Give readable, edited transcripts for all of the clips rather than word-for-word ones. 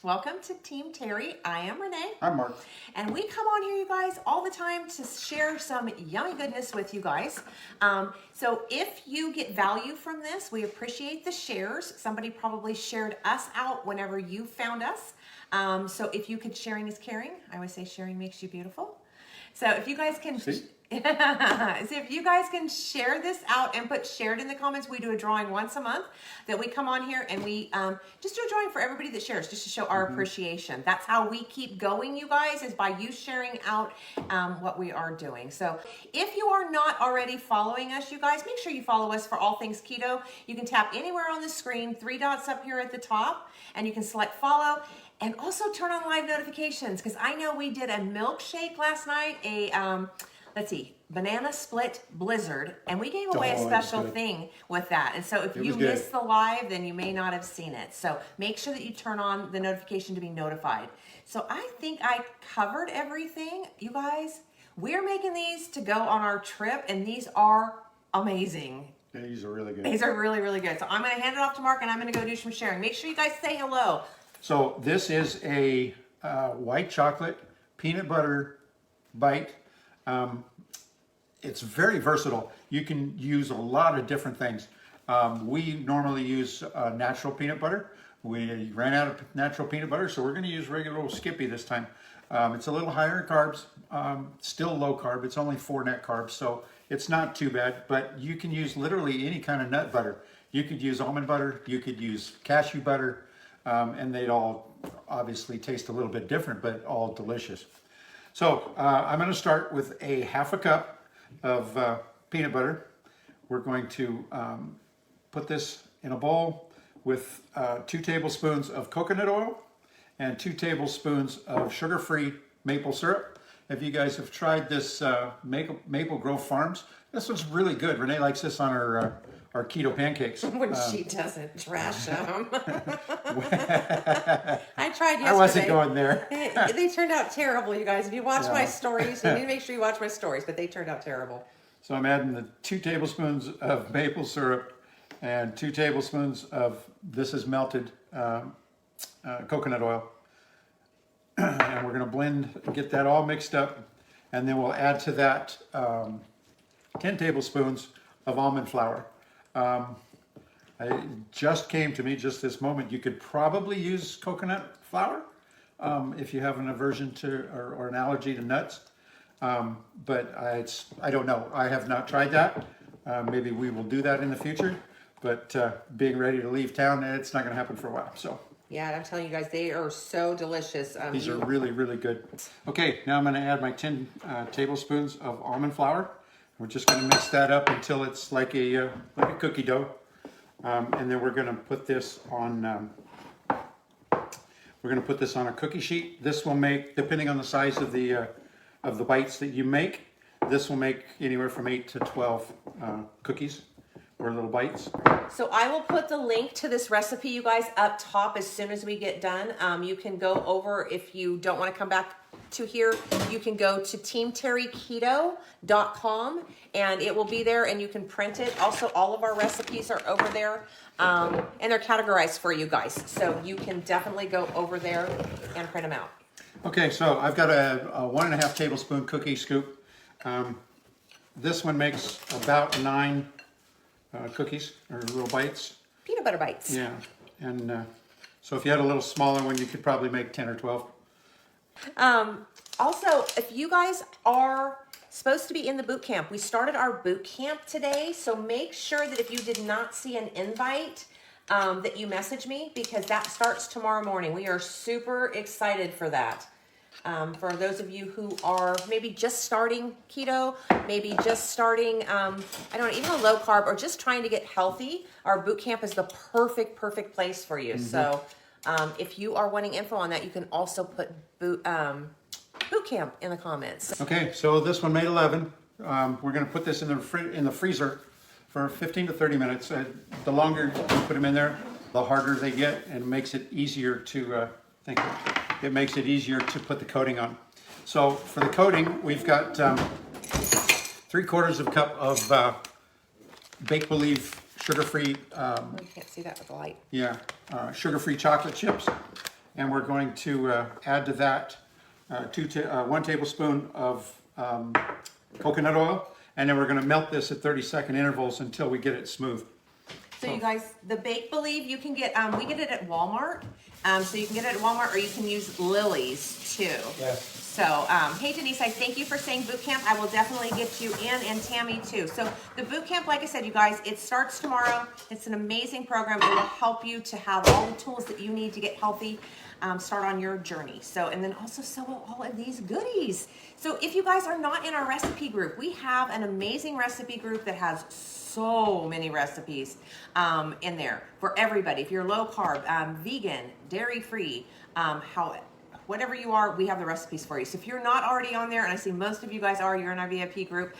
Welcome to Team Terry. I am Renee. I'm Mark. And we come on here, you guys, all the time to share some yummy goodness with you guys. So if you get value from this, we appreciate the shares. Somebody probably shared us out whenever you found us. So if you could, sharing is caring. I always say sharing makes you beautiful. So if you guys can... See? So if you guys can share this out and put shared in the comments, we do a drawing once a month that we come on here and we just do a drawing for everybody that shares, just to show our appreciation. That's how we keep going, you guys, is by you sharing out what we are doing. So if you are not already following us, you guys, make sure you follow us for all things keto. You can tap anywhere on the screen, 3 dots up here at the top, and you can select follow. And also turn on live notifications, because I know we did a milkshake last night, let's see, banana split blizzard, and we gave away a special thing with that. And so if you missed the live, then you may not have seen it. So make sure that you turn on the notification to be notified. So I think I covered everything. You guys, we're making these to go on our trip, and these are amazing. Yeah, these are really good. These are really, really good. So I'm going to hand it off to Mark, and I'm going to go do some sharing. Make sure you guys say hello. So this is a white chocolate peanut butter bite. It's very versatile. You can use a lot of different things. We normally use natural peanut butter. We ran out of natural peanut butter, so we're going to use regular old Skippy this time. It's a little higher in carbs, still low carb. It's only 4 net carbs, so it's not too bad. But you can use literally any kind of nut butter. You could use almond butter. You could use cashew butter. And they'd all obviously taste a little bit different, but all delicious. So I'm going to start with a half a cup of peanut butter. We're going to put this in a bowl with 2 tablespoons of coconut oil and 2 tablespoons of sugar-free maple syrup. If you guys have tried this Maple Grove Farms, this one's really good. Renee likes this on her keto pancakes. When she doesn't trash them. I tried yesterday. I wasn't going there. They turned out terrible, you guys. If you watch my stories, you need to make sure you watch my stories, but they turned out terrible. So I'm adding the 2 tablespoons of maple syrup and 2 tablespoons of, this is melted coconut oil. And we're going to blend, get that all mixed up. And then we'll add to that 10 tablespoons of almond flour. It just came to me just this moment. You could probably use coconut flour if you have an aversion to or an allergy to nuts. But I don't know. I have not tried that. Maybe we will do that in the future. But being ready to leave town, it's not going to happen for a while. So. Yeah, I'm telling you guys, they are so delicious. These are really, really good. Okay, now I'm going to add my 10 tablespoons of almond flour. We're just going to mix that up until it's like a cookie dough, and then we're going to put this on. We're going to put this on a cookie sheet. This will make, depending on the size of the bites that you make, this will make anywhere from 8 to 12 cookies or little bites. So I will put the link to this recipe, you guys, up top as soon as we get done. You can go over, if you don't want to come back to here, you can go to teamterryketo.com and it will be there and you can print it. Also, all of our recipes are over there and they're categorized for you guys. So you can definitely go over there and print them out. Okay, so I've got a 1.5 tablespoon cookie scoop. This one makes about 9 cookies or little bites. Peanut butter bites. Yeah, and so if you had a little smaller one, you could probably make 10 or 12. Also, if you guys are supposed to be in the boot camp, we started our boot camp today, so make sure that if you did not see an invite, that you message me, because that starts tomorrow morning. We are super excited for that. For those of you who are maybe just starting keto, maybe just starting, I don't know, even a low carb, or just trying to get healthy, our boot camp is the perfect place for you. So if you are wanting info on that, you can also put boot camp in the comments. Okay, so this one made 11. We're going to put this in the freezer for 15 to 30 minutes. The longer you put them in there, the harder they get, and it makes it easier to it makes it easier to put the coating on. So for the coating, we've got 3/4 cup of Bake Believe sugar-free. You can't see that with the light. Yeah, sugar-free chocolate chips. and we're going to add to that 1 tablespoon of coconut oil, and then we're going to melt this at 30-second intervals until we get it smooth. So you guys, the Bake Believe, you can get, we get it at Walmart. So you can get it at Walmart, or you can use Lily's too. Yes. So, hey Denise, I thank you for saying boot camp. I will definitely get you in, and Tammy too. So the boot camp, like I said, you guys, it starts tomorrow. It's an amazing program. It will help you to have all the tools that you need to get healthy, start on your journey. So, and then also so will all of these goodies. So if you guys are not in our recipe group, we have an amazing recipe group that has so many recipes in there for everybody. If you're low carb, vegan, dairy free, whatever you are, we have the recipes for you. So if you're not already on there, and I see most of you guys are, you're in our VIP group,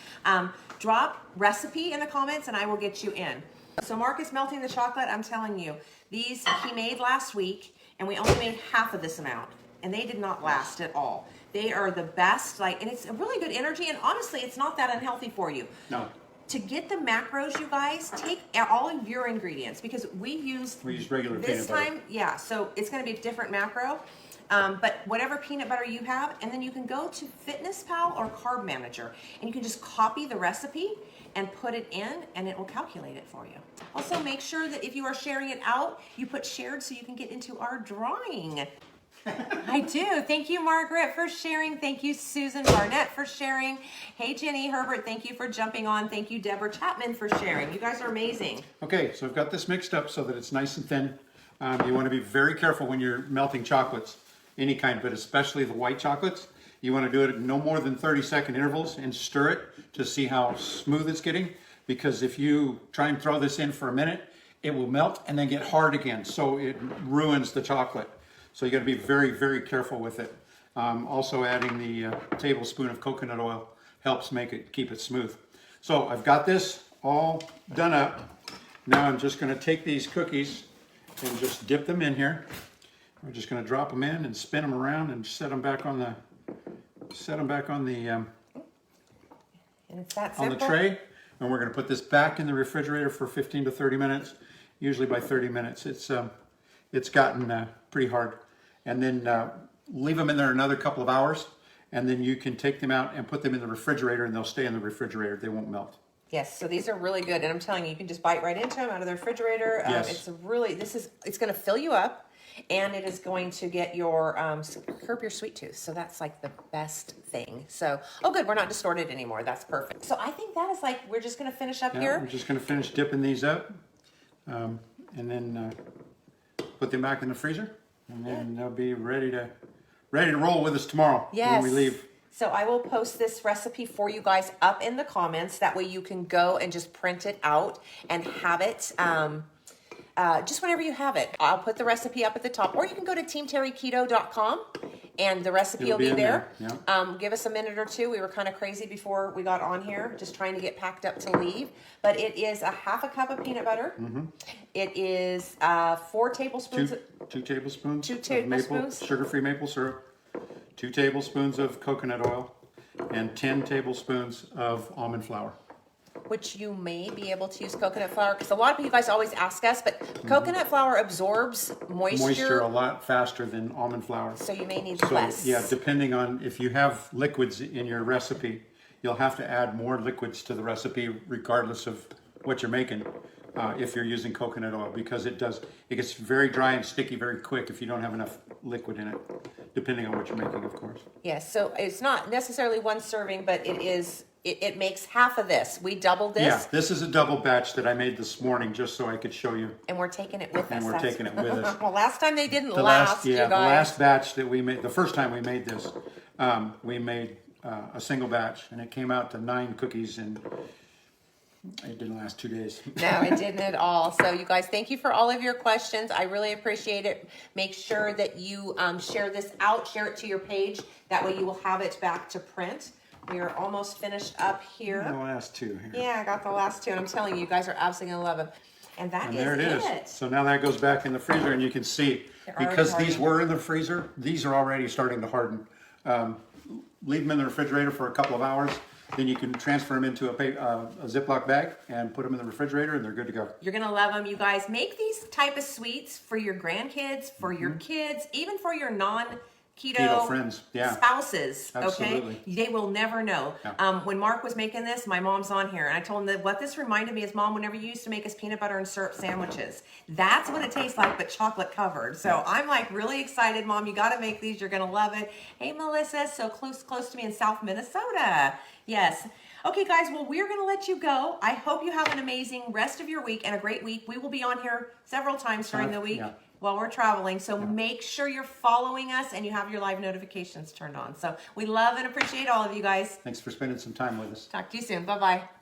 drop recipe in the comments and I will get you in. So Mark is melting the chocolate. I'm telling you, these he made last week, and we only made half of this amount, and they did not last at all. They are the best, and it's a really good energy, and honestly, it's not that unhealthy for you. No. To get the macros, you guys, take all of your ingredients, because we use regular this peanut butter. time, yeah, so it's going to be a different macro. But whatever peanut butter you have, and then you can go to FitnessPal or Carb Manager, and you can just copy the recipe and put it in, and it will calculate it for you. Also, make sure that if you are sharing it out, you put shared so you can get into our drawing. I do. Thank you, Margaret, for sharing. Thank you, Susan Barnett, for sharing. Hey, Jenny Herbert, thank you for jumping on. Thank you, Deborah Chapman, for sharing. You guys are amazing. Okay, so I've got this mixed up so that it's nice and thin. You want to be very careful when you're melting chocolates, any kind, but especially the white chocolates. You want to do it at no more than 30-second intervals and stir it to see how smooth it's getting, because if you try and throw this in for a minute, it will melt and then get hard again, so it ruins the chocolate. So you got to be very, very careful with it. Also adding the tablespoon of coconut oil helps keep it smooth. So I've got this all done up. Now I'm just going to take these cookies and just dip them in here. We're just going to drop them in and spin them around and set them back on the And it's that simple. on the tray. And we're going to put this back in the refrigerator for 15 to 30 minutes. Usually by 30 minutes, it's gotten pretty hard. And then leave them in there another couple of hours, and then you can take them out and put them in the refrigerator, and they'll stay in the refrigerator. They won't melt. Yes, so these are really good, and I'm telling you, you can just bite right into them out of the refrigerator. Yes. It's going to fill you up, and it is going to get your curb your sweet tooth. So that's like the best thing. So, oh good, we're not distorted anymore. That's perfect. So I think that is we're just going to finish up here. We're just going to finish dipping these up, and then put them back in the freezer, and then they'll be ready to roll with us tomorrow when we leave. So I will post this recipe for you guys up in the comments. That way you can go and just print it out and have it just whenever you have it. I'll put the recipe up at the top, or you can go to teamterryketo.com and the recipe will be there. Yeah. Give us a minute or two. We were kind of crazy before we got on here, just trying to get packed up to leave. But it is a half a cup of peanut butter. Mm-hmm. It is 4 tablespoons. Two tablespoons. Of sugar-free maple syrup. 2 tablespoons of coconut oil, and 10 tablespoons of almond flour. Which you may be able to use coconut flour, because a lot of you guys always ask us, but coconut flour absorbs moisture a lot faster than almond flour. So you may need less. Yeah, depending on if you have liquids in your recipe, you'll have to add more liquids to the recipe regardless of what you're making. If you're using coconut oil, because it gets very dry and sticky very quick if you don't have enough liquid in it, depending on what you're making, of course. Yes, so it's not necessarily 1 serving, but it makes half of this. We doubled this. Yeah, this is a double batch that I made this morning just so I could show you. And we're taking it with us. And we're taking it with us. Well, last time they didn't last, you guys. The last batch that we made, the first time we made this, we made a single batch, and it came out to 9 cookies, and it didn't last 2 days. No, it didn't at all. So you guys, thank you for all of your questions. I really appreciate it. Make sure that you share this out, share it to your page. That way you will have it back to print. We are almost finished up here. The last 2 here. Yeah, I got the last 2, and I'm telling you, you guys are absolutely going to love them. And there it is. So now that goes back in the freezer, and you can see, because these were in the freezer, these are already starting to harden. Leave them in the refrigerator for a couple of hours. then you can transfer them into a Ziploc bag and put them in the refrigerator, and they're good to go. You're gonna love them, you guys. Make these type of sweets for your grandkids, for your kids, even for your non-keto friends, yeah. spouses. Absolutely. Okay, they will never know. Yeah. When Mark was making this, my mom's on here, and I told him that what this reminded me is, Mom, whenever you used to make us peanut butter and syrup sandwiches, that's what it tastes like, but chocolate covered. So I'm like really excited, Mom. You got to make these. You're gonna love it. Hey, Melissa, so close to me in South Minnesota. Yes. Okay, guys, well, we're going to let you go. I hope you have an amazing rest of your week and a great week. We will be on here several times during the week while we're traveling, so make sure you're following us and you have your live notifications turned on. So we love and appreciate all of you guys. Thanks for spending some time with us. Talk to you soon. Bye-bye.